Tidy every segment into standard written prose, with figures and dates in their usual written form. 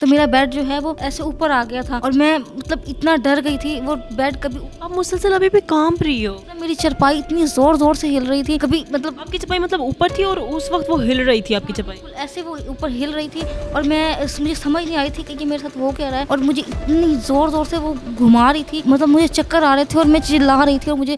तो मेरा बेड जो है वो ऐसे ऊपर आ गया था और मैं मतलब इतना डर गई थी। वो बेड कभी आप मुसलसल अभी भी कांप रही हो। मेरी चारपाई इतनी जोर जोर से हिल रही थी, कभी मतलब आपकी चपाई मतलब ऊपर थी और उस वक्त वो हिल रही थी आपकी चपाई। बिल्कुल ऐसे वो ऊपर हिल रही थी और मुझे समझ नहीं आई थी कि ये मेरे साथ हो क्या रहा है। और मुझे इतनी जोर जोर से वो घुमा रही थी, मतलब मुझे चक्कर आ रहे थे और मैं चिल्ला रही थी और मुझे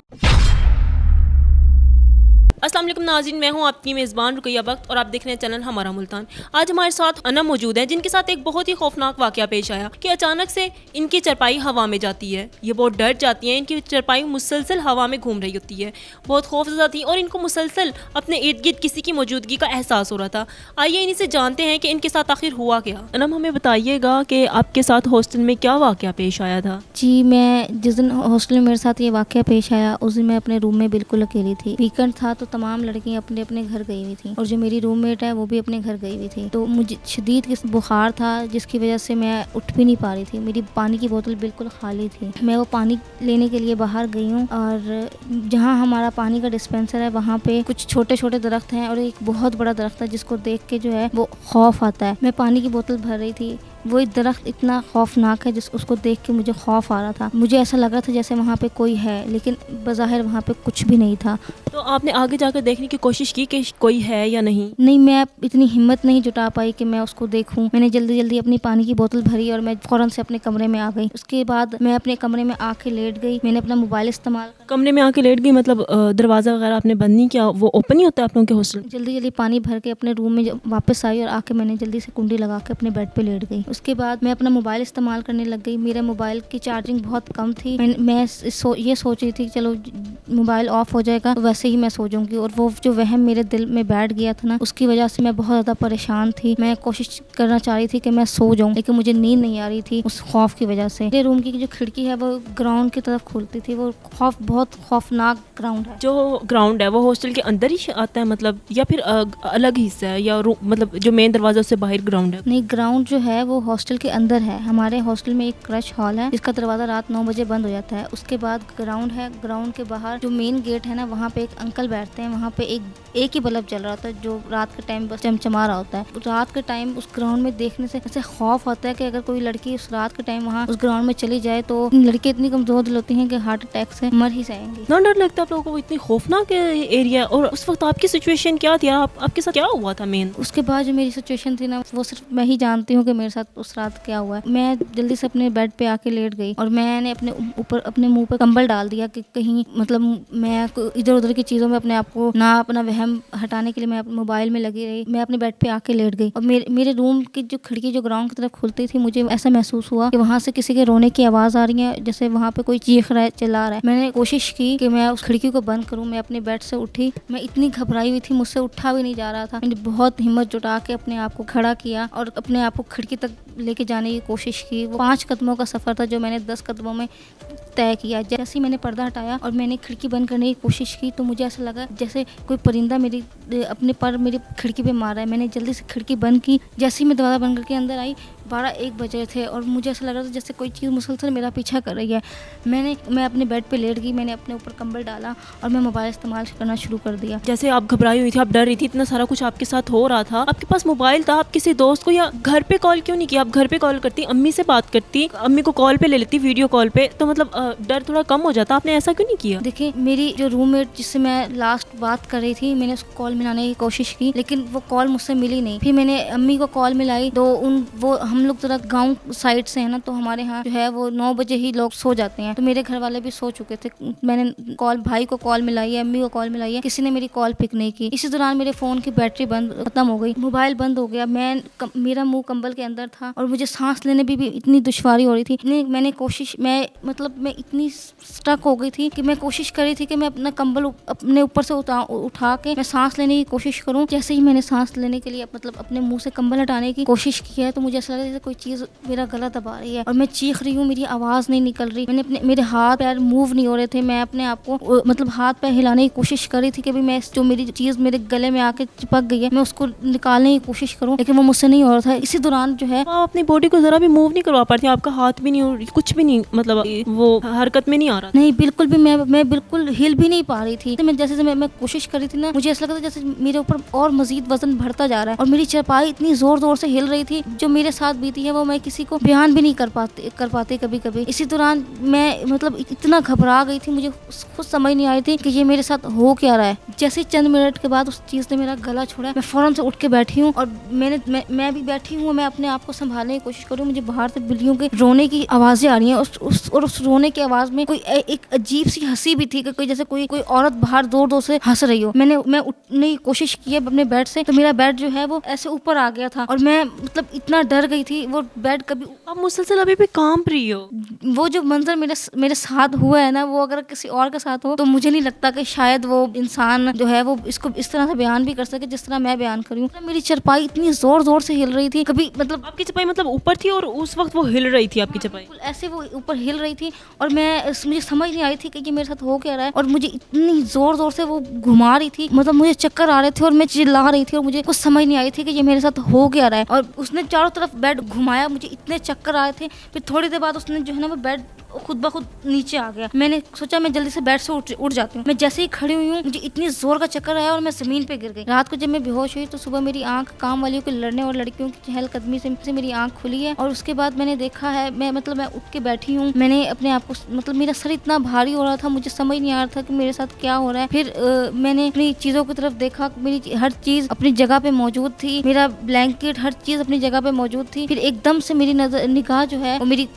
अस्सलाम वालेकुम नाज़रीन, मैं हूं आपकी मेज़बान रुकैया बख्त और आप देख रहे हैं चैनल हमारा मुल्तान। आज हमारे साथ अनम मौजूद है जिनके साथ एक बहुत ही खौफनाक वाक़या पेश आया कि अचानक से इनकी चरपाई हवा में जाती है। ये बहुत डर जाती हैं, इनकी चरपाई मुसलसल हवा में घूम रही होती है, बहुत खौफज़दा थी और इनको मुसलसल अपने इर्द गिर्द किसी की मौजूदगी का एहसास हो रहा था। आइए इन्हीं से जानते हैं कि इनके साथ आखिर हुआ क्या। अनम, हमें बताइएगा कि आपके साथ हॉस्टल में क्या वाक़या पेश आया था। जी, मैं जिस दिन हॉस्टल में मेरे साथ ये वाक़या पेश आया उस दिन मैं अपने रूम में बिल्कुल अकेली थी। वीकेंड था तो तमाम लड़कियां अपने अपने घर गई हुई थी और जो मेरी रूममेट है वो भी अपने घर गई हुई थी। तो मुझे शदीद बुखार था जिसकी वजह से मैं उठ भी नहीं पा रही थी। मेरी पानी की बोतल बिल्कुल खाली थी। मैं वो पानी लेने के लिए बाहर गई हूँ और जहाँ हमारा पानी का डिस्पेंसर है वहाँ पे कुछ छोटे छोटे दरख्त हैं और एक बहुत बड़ा दरख्त है जिसको देख के जो है वो खौफ आता है। मैं पानी की बोतल भर रही थी, वो एक दरख्त इतना खौफनाक है उसको देख के मुझे खौफ आ रहा था। मुझे ऐसा लग रहा था जैसे वहाँ पे कोई है, लेकिन बज़ाहिर वहाँ पे कुछ भी नहीं था। तो आपने आगे जाकर देखने की कोशिश की कि कोई है या नहीं? नहीं, मैं इतनी हिम्मत नहीं जुटा पाई कि मैं उसको देखूं। मैंने जल्दी जल्दी अपनी पानी की बोतल भरी और मैं फौरन से अपने कमरे में आ गई। उसके बाद मैं अपने कमरे में आके लेट गई। मैंने अपना मोबाइल इस्तेमाल कमरे में आके लेट गई मतलब दरवाज़ा वगैरह आपने बंद नहीं किया? वो ओपन ही होता है आप लोगों के हॉस्टल? जल्दी जल्दी पानी भर के अपने रूम में वापस आई और आके मैंने जल्दी से कुंडी लगा के अपने बेड पे लेट गई। उसके बाद मैं अपना मोबाइल इस्तेमाल करने लग गई। मेरे मोबाइल की चार्जिंग बहुत कम थी। मैं ये सोच रही थी कि चलो मोबाइल ऑफ हो जाएगा तो वैसे ही मैं सो जाऊंगी। और वो जो वहम मेरे दिल में बैठ गया था ना, उसकी वजह से मैं बहुत ज़्यादा परेशान थी। मैं कोशिश करना चाह रही थी कि मैं सो जाऊं, लेकिन मुझे नींद नहीं आ रही थी उस खौफ की वजह से। मेरे रूम की जो खिड़की है वो ग्राउंड की तरफ खुलती थी। वो बहुत खौफनाक ग्राउंड है। जो ग्राउंड है वो हॉस्टल के अंदर ही आता है मतलब, या फिर अलग हिस्सा है, या मतलब जो मेन दरवाजा उससे बाहर ग्राउंड है? नहीं, ग्राउंड जो है वो हॉस्टल के अंदर है। हमारे हॉस्टल में एक क्रश हॉल है जिसका दरवाजा रात 9 बजे बंद हो जाता है। उसके बाद ग्राउंड है। ग्राउंड के बाहर जो मेन गेट है ना, वहाँ पे एक अंकल बैठते हैं। वहाँ पे एक ही बल्ब जल रहा होता है जो रात के टाइम बस चमचमा रहा होता है। रात के टाइम उस ग्राउंड में देखने से ऐसे खौफ आता है कि अगर कोई लड़की उस रात के टाइम वहाँ उस ग्राउंड में चली जाए तो लड़की इतनी कमजोर दिल होती है कि हार्ट अटैक से मर ही जाएंगी। ना डर लगता है आप लोगों को? इतनी खौफनाक एरिया। और उस वक्त आपकी सिचुएशन क्या थी? आपके साथ क्या हुआ था मेन? उसके बाद जो मेरी सिचुएशन थी ना, वो सिर्फ मैं ही जानती हूँ कि मेरे साथ उस रात क्या हुआ है। मैं जल्दी से अपने बेड पे आके लेट गई और मैंने अपने ऊपर अपने मुंह पे कंबल डाल दिया कि कहीं मतलब मैं इधर उधर की चीज़ों में अपने आप को ना, अपना वहम हटाने के लिए मैं मोबाइल में लगी रही। मैं अपने बेड पे आके लेट गई और मेरे रूम की जो खिड़की जो ग्राउंड की तरफ खुलती थी, मुझे ऐसा महसूस हुआ कि वहाँ से किसी के रोने की आवाज़ आ रही है, जैसे वहाँ पे कोई चीख रहा है, चिल्ला रहा है। मैंने कोशिश की कि मैं उस खिड़की को बंद करूँ। मैं अपने बेड से उठी। मैं इतनी घबराई हुई थी, मुझसे उठा भी नहीं जा रहा था। मैंने बहुत हिम्मत जुटा के अपने आप को खड़ा किया और अपने आप को खिड़की तक लेके जाने की कोशिश की। वो 5 कदमों का सफ़र था जो मैंने 10 कदमों में तय किया। जैसे ही मैंने पर्दा हटाया और मैंने खिड़की बंद करने की कोशिश की तो मुझे ऐसा लगा जैसे कोई परिंदा अपने पर मेरी खिड़की पे मारा है। मैंने जल्दी से खिड़की बंद की। जैसे ही मैं दरवाज़ा बंद करके अंदर आई, 12-1 बजे थे और मुझे ऐसा लग रहा था जैसे कोई चीज़ मुसलसल मेरा पीछा कर रही है। मैं अपने बेड पे लेट गई। मैंने अपने ऊपर कंबल डाला और मैं मोबाइल इस्तेमाल करना शुरू कर दिया। जैसे आप घबराई हुई थी, आप डर रही थी, इतना सारा कुछ आपके साथ हो रहा था, आपके पास मोबाइल था, आप किसी दोस्त को या घर पे कॉल क्यों नहीं किया? आप घर पे कॉल करती, अम्मी से बात करती, अम्मी को कॉल पे ले लेती, वीडियो कॉल पे, तो मतलब डर थोड़ा कम हो जाता। आपने ऐसा क्यों नहीं किया? देखिए, मेरी जो रूममेट जिससे मैं लास्ट बात कर रही थी, मैंने उसको कॉल मिलाने की कोशिश की लेकिन वो कॉल मुझसे मिली नहीं। फिर मैंने अम्मी को कॉल मिलाई तो वो हम लोग जरा गाँव साइड से है ना, तो हमारे यहाँ जो है वो 9 बजे ही लोग सो जाते हैं। तो मेरे घर वाले भी सो चुके थे। मैंने भाई को कॉल मिलाई है, अम्मी को कॉल मिलाई है, किसी ने मेरी कॉल पिक नहीं की। इसी दौरान मेरे फोन की बैटरी खत्म हो गई, मोबाइल बंद हो गया। मेरा मुंह कंबल के अंदर था और मुझे सांस लेने भी इतनी दुश्वारी हो रही थी। मैं इतनी स्टक हो गई थी कि मैं कोशिश कर रही थी कि मैं अपना कंबल अपने ऊपर से उठा के मैं सांस लेने की कोशिश करूं। जैसे ही मैंने सांस लेने के लिए मतलब अपने मुंह से कंबल हटाने की कोशिश की है तो मुझे ऐसा लगा जैसे कोई चीज़ मेरा गला दबा रही है और मैं चीख रही हूँ, मेरी आवाज़ नहीं निकल रही। मेरे हाथ पैर मूव नहीं हो रहे थे। मैं अपने आप को मतलब हाथ पैर हिलाने की कोशिश कर रही थी कि मैं जो मेरी चीज़ मेरे गले में आके चिपक गई है मैं उसको निकालने की कोशिश करूँ, लेकिन वो मुझसे नहीं हो रहा था। इसी दौरान जो है आप अपनी बॉडी को जरा भी मूव नहीं करवा पाती, आपका हाथ भी नहीं, कुछ भी नहीं, मतलब वो हरकत में नहीं आ रहा? नहीं, बिल्कुल भी। मैं बिल्कुल हिल भी नहीं पा रही थी। तो जैसे मैं कोशिश कर रही थी ना, मुझे ऐसा लगा जैसे मेरे ऊपर और मजीद वजन बढ़ता जा रहा है और मेरी चारपाई इतनी जोर जोर से हिल रही थी। जो मेरे साथ साथ बीती है वो मैं किसी को बयान भी नहीं कर पाती कभी कभी। इसी दौरान मैं मतलब इतना घबरा गई थी, मुझे खुद समझ नहीं आई थी कि ये मेरे साथ हो क्या रहा है। जैसे ही चंद मिनट के बाद उस चीज़ ने मेरा गला छोड़ा, मैं फौरन से उठ के बैठी हूँ और मैं भी बैठी हूँ। मैं अपने आप को संभालने की कोशिश करूँ, मुझे बाहर से बिल्लियों के रोने की आवाज़ें आ रही हैं। उस रोने की आवाज़ में कोई एक अजीब सी हंसी भी थी कि कोई जैसे कोई औरत बाहर जोर जोर से हंस रही हो। मैं उठने की कोशिश की अपने बेड से, तो मेरा बेड जो है वो ऐसे ऊपर आ गया था और मैं मतलब इतना डर गई थी। वो बेड कभी, आप मुसलसल अभी भी कांप रही हो। वो जो मंजर मेरे साथ हुआ है ना, वो अगर किसी और के साथ हो तो मुझे नहीं लगता कि शायद वो इंसान जो है वो इसको इस तरह से बयान भी कर सके जिस तरह मैं बयान करी हूँ। मेरी चारपाई इतनी जोर जोर से हिल रही थी, कभी मतलब आपकी चपाई मतलब ऊपर थी और उस वक्त वो हिल रही थी आपकी चपाई? बिल्कुल ऐसे वो ऊपर हिल रही थी और मुझे समझ नहीं आ रही थी कि ये मेरे साथ हो क्या रहा है। और मुझे इतनी जोर जोर से वो घुमा रही थी, मतलब मुझे चक्कर आ रहे थे और मैं चिल्ला रही थी और मुझे कुछ समझ नहीं आ रही थी कि ये मेरे साथ हो क्या रहा है। और उसने चारों तरफ बेड घुमाया, मुझे इतने चक्कर आ रहे थे। फिर थोड़ी देर बाद उसने जो है ना वो बेड खुद ब खुद नीचे आ गया। मैंने सोचा मैं जल्दी से बेड से उठ जाती हूँ। मैं जैसे ही खड़ी हुई हूँ, मुझे इतनी जोर का चक्कर आया और मैं जमीन पे गिर गई। रात को जब मैं बेहोश हुई तो सुबह मेरी आंख काम वालियों के लड़ने और लड़कियों की चहलकदमी से मेरी आंख खुली है। और उसके बाद मैंने देखा है, मैं उठ के बैठी हूँ। मैंने अपने आप को मतलब मेरा सर इतना भारी हो रहा था, मुझे समझ नहीं आ रहा था कि मेरे साथ क्या हो रहा है। फिर मैंने अपनी चीजों की तरफ देखा, मेरी हर चीज अपनी जगह पे मौजूद थी, मेरा ब्लैंकेट हर चीज अपनी जगह पे मौजूद थी। फिर एकदम से मेरी निगाह जो है वो मेरी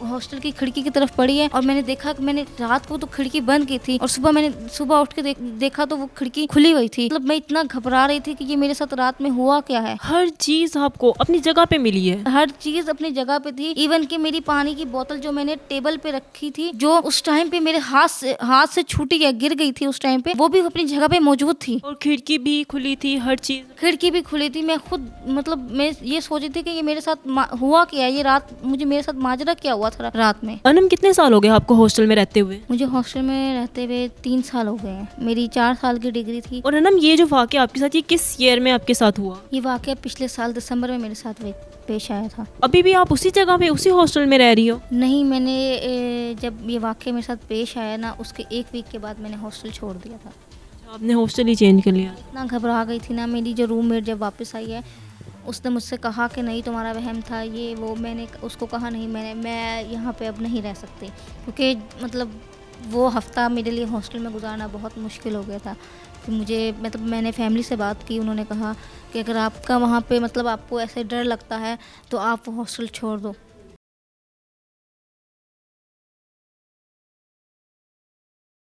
हॉस्टल की खिड़की की तरफ पड़ी है और मैंने देखा कि मैंने रात को तो खिड़की बंद की थी और सुबह उठ के देखा तो वो खिड़की खुली हुई थी। मतलब मैं इतना घबरा रही थी कि ये मेरे साथ रात में हुआ क्या है। हर चीज आपको अपनी जगह पे मिली है? हर चीज अपनी जगह पे थी। इवन कि मेरी पानी की बोतल जो मैंने टेबल पे रखी थी, जो उस टाइम पे मेरे हाथ से छूटी या गिर गई थी उस टाइम पे, वो भी अपनी जगह पे मौजूद थी। और खिड़की भी खुली थी, हर चीज खिड़की भी खुली थी। मैं खुद मतलब मैं ये सोच रही थी कि ये मेरे साथ हुआ क्या है, ये रात मेरे साथ माजरा क्या हुआ था रात में। अनम कितने साल हो गए आपको हॉस्टल में रहते हुए? मुझे हॉस्टल में रहते हुए 3 साल हो गए हैं। मेरी 4 साल की डिग्री थी। और अनम ये जो वाकया आपके साथ, ये किस ईयर में आपके साथ हुआ? ये वाकया पिछले साल दिसंबर में मेरे साथ पेश आया था। अभी भी आप उसी जगह पे उसी हॉस्टल में रह रही हो? नहीं, मैंने जब ये वाकया मेरे साथ पेश आया ना, उसके 1 वीक के बाद मैंने हॉस्टल छोड़ दिया था। आपने हॉस्टल ही चेंज कर लिया? इतना घबरा गई थी ना। मेरी जो रूममेट जब वापस आई है, उसने मुझसे कहा कि नहीं तुम्हारा वहम था ये वो। मैंने उसको कहा नहीं, मैं यहाँ पे अब नहीं रह सकती, क्योंकि मतलब वो हफ़्ता मेरे लिए हॉस्टल में गुजारना बहुत मुश्किल हो गया था। फिर मैंने फैमिली से बात की। उन्होंने कहा कि अगर आपका वहाँ पे मतलब आपको ऐसे डर लगता है तो आप वो हॉस्टल छोड़ दो।